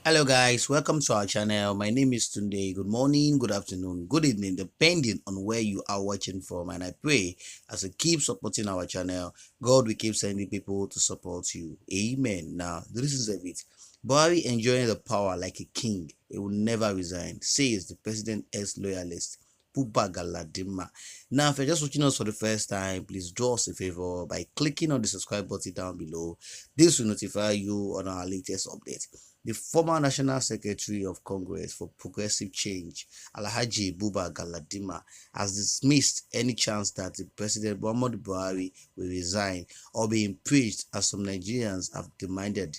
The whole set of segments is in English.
Hello guys, welcome to our channel. My name is Tunde. Good morning, good afternoon, good evening, depending on where you are watching from. And I pray as you keep supporting our channel, God will keep sending people to support you. Amen. Now, the reasons of it. Buhari enjoying the power like a king. He will never resign, says the president ex-loyalist. Buba Galadima. Now, if you're just watching us for the first time, please do us a favor by clicking on the subscribe button down below. This will notify you on our latest update. The former National Secretary of Congress for Progressive Change, Alhaji Buba Galadima, has dismissed any chance that the President Muhammadu Buhari will resign or be impeached, as some Nigerians have demanded.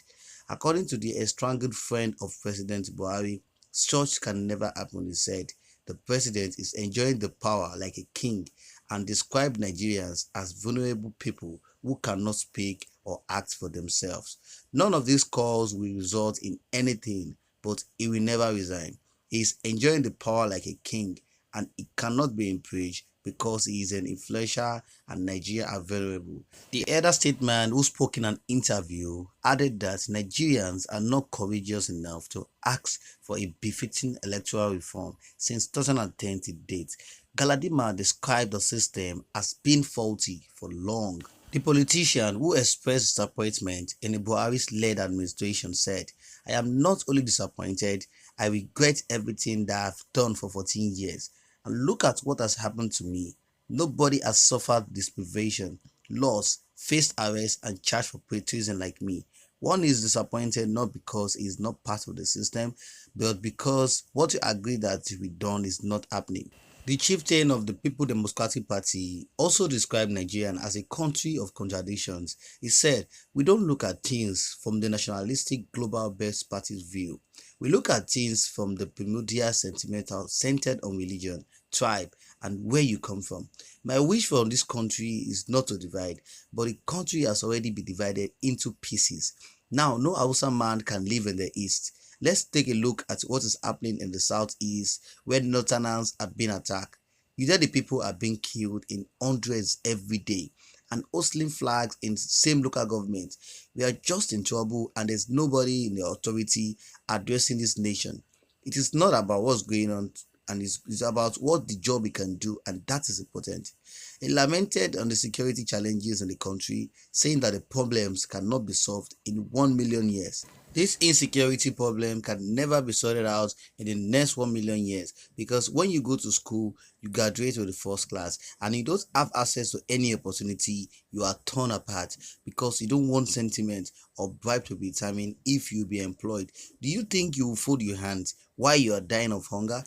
According to the estranged friend of President Buhari, such can never happen, he said. The president is enjoying the power like a king and described Nigerians as vulnerable people who cannot speak or act for themselves. None of these calls will result in anything, but he will never resign. He is enjoying the power like a king and he cannot be impeached because he is an influencer and Nigeria are vulnerable. The elder statesman, who spoke in an interview, added that Nigerians are not courageous enough to ask for a befitting electoral reform since 2010 to date. Galadima described the system as being faulty for long. The politician, who expressed disappointment in the Buhari-led administration, said, "I am not only disappointed, I regret everything that I've done for 14 years. And look at what has happened to me. Nobody has suffered deprivation, loss, faced arrest and charged for treason like me. One is disappointed not because he is not part of the system, but because what you agree that will be done is not happening." The chieftain of the People Democratic Party also described Nigeria as a country of contradictions. He said, "We don't look at things from the nationalistic global best party's view. We look at things from the primordial sentimental centered on religion, tribe, and where you come from. My wish for this country is not to divide, but the country has already been divided into pieces. Now, no Hausa man can live in the east. Let's take a look at what is happening in the southeast, where northerners are being attacked. You know the people are being killed in hundreds every day and hostling flags in the same local government. We are just in trouble and there's nobody in the authority addressing this nation. It is not about what's going on and it's about what the job we can do, and that is important." He lamented on the security challenges in the country, saying that the problems cannot be solved in 1 million years. This insecurity problem can never be sorted out in the next 1 million years, because when you go to school, you graduate with the first class and you don't have access to any opportunity, you are torn apart because you don't want sentiment or bribe to be determined if you be employed. Do you think you will fold your hands while you are dying of hunger?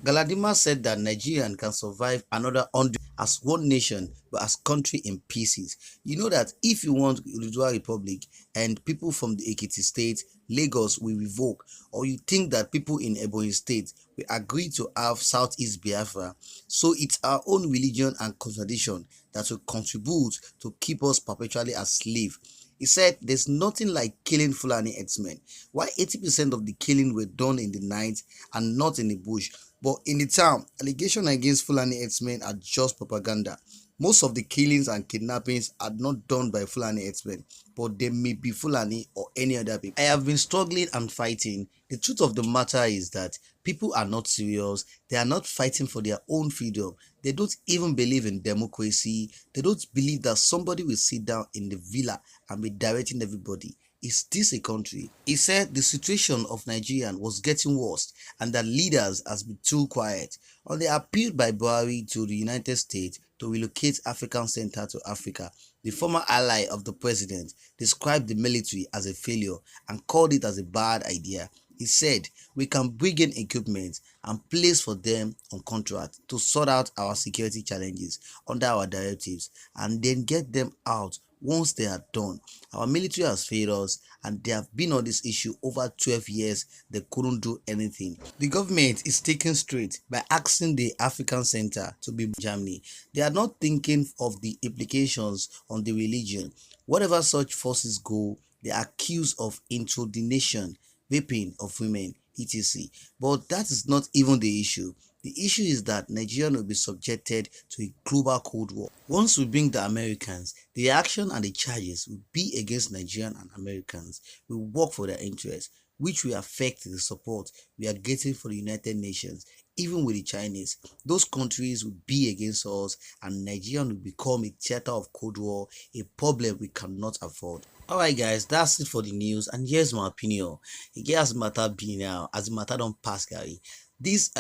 Galadima said that Nigerian can survive another 100 as one nation but as country in pieces. You know that if you want Ududuwa Republic and people from the Ekiti state, Lagos will revoke, or you think that people in Ebonyi state will agree to have Southeast Biafra, so it's our own religion and contradiction that will contribute to keep us perpetually as slaves. He said there's nothing like killing Fulani herdsmen. Why 80% of the killing were done in the night and not in the bush, but in the town, allegations against Fulani herdsmen are just propaganda. Most of the killings and kidnappings are not done by Fulani herdsmen, but they may be Fulani or any other people. I have been struggling and fighting. The truth of the matter is that people are not serious. They are not fighting for their own freedom. They don't even believe in democracy. They don't believe that somebody will sit down in the villa and be directing everybody. Is this a country? He said the situation of Nigeria was getting worse and that leaders has been too quiet. On the appeal by Buhari to the United States to relocate African Center to Africa, the former ally of the president described the military as a failure and called it as a bad idea. He said, "We can bring in equipment and place for them on contract to sort out our security challenges under our directives and then get them out once they are done. Our military has failed us and they have been on this issue over 12 years. They couldn't do anything." The government is taking straight by asking the African Center to be Germany. They are not thinking of the implications on the religion. Whatever such forces go, they are accused of introduction, raping of women, etc. But that is not even the issue. The issue is that Nigeria will be subjected to a global Cold War. Once we bring the Americans, the action and the charges will be against Nigerian and Americans. We work for their interests. which will affect the support we are getting for the United Nations. Even with the Chinese, those countries will be against us, and Nigeria will become a theater of Cold War, a problem we cannot afford. Alright guys, that's it for the news, and here's my opinion. E get as matter be now, as the matter don't pass Gary. This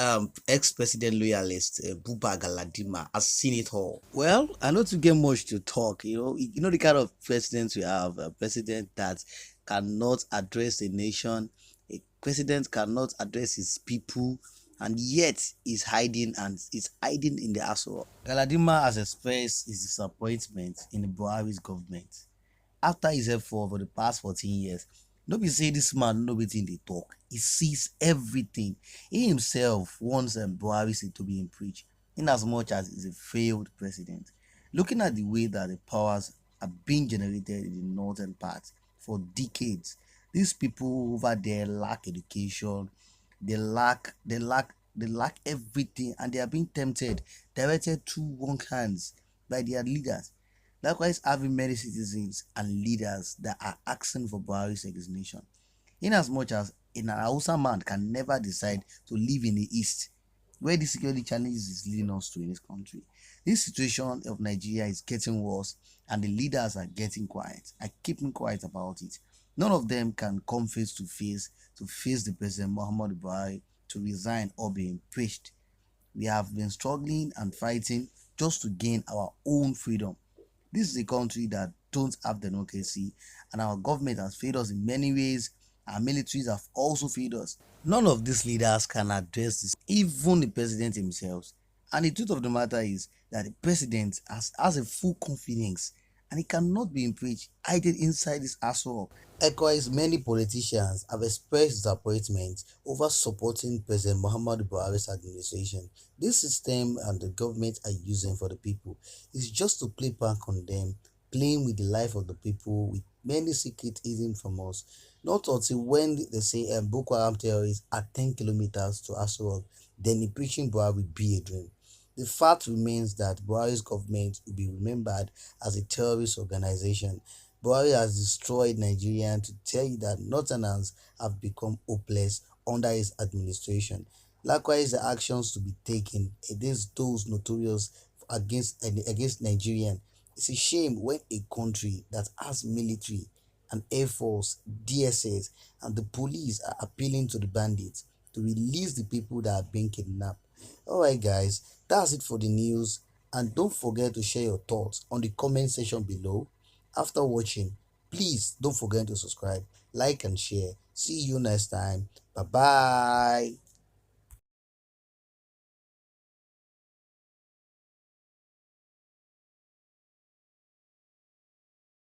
ex-president loyalist Buba Galadima has seen it all. Well, I know to get much to talk. You know the kind of president we have. A president that cannot address the nation. A president cannot address his people, and yet is hiding in the asshole. Galadima has expressed his disappointment in the Buhari's government after his effort for the past 14 years. No be say this man know wetin dey talk. He sees everything. He himself wants Buhari to be impeached in as much as he's a failed president. Looking at the way that the powers are being generated in the northern part for decades, these people over there lack education, they lack everything, and they are being tempted, directed through wrong hands by their leaders. Likewise, having many citizens and leaders that are asking for Buhari's resignation. In as much as an Hausa man can never decide to live in the East, where the security challenges is leading us to in this country. This situation of Nigeria is getting worse, and the leaders are getting quiet, are keeping quiet about it. None of them can come face to face the President Muhammad Buhari to resign or be impeached. We have been struggling and fighting just to gain our own freedom. This is a country that don't have democracy, and our government has failed us in many ways. Our militaries have also failed us. None of these leaders can address this, even the president himself. And the truth of the matter is that the president has a full confidence, and he cannot be impeached hiding inside this asshole. Likewise, many politicians have expressed disappointment over supporting President Muhammadu Buhari's administration. This system and the government are using for the people is just to play prank on them, playing with the life of the people with many secrets hidden from us. Not until when they say Boko Haram terrorists are 10 kilometers to Aswan, then impeaching Buhari will be a dream. The fact remains that Buhari's government will be remembered as a terrorist organization. Buhari has destroyed Nigeria to tell you that Northerners have become hopeless under his administration. Likewise, the actions to be taken against those notorious against Nigerian. It's a shame when a country that has military and air force, DSS, and the police are appealing to the bandits to release the people that are being kidnapped. Alright guys, that's it for the news, and don't forget to share your thoughts on the comment section below. After watching, please don't forget to subscribe, like and share. See you next time. Bye bye.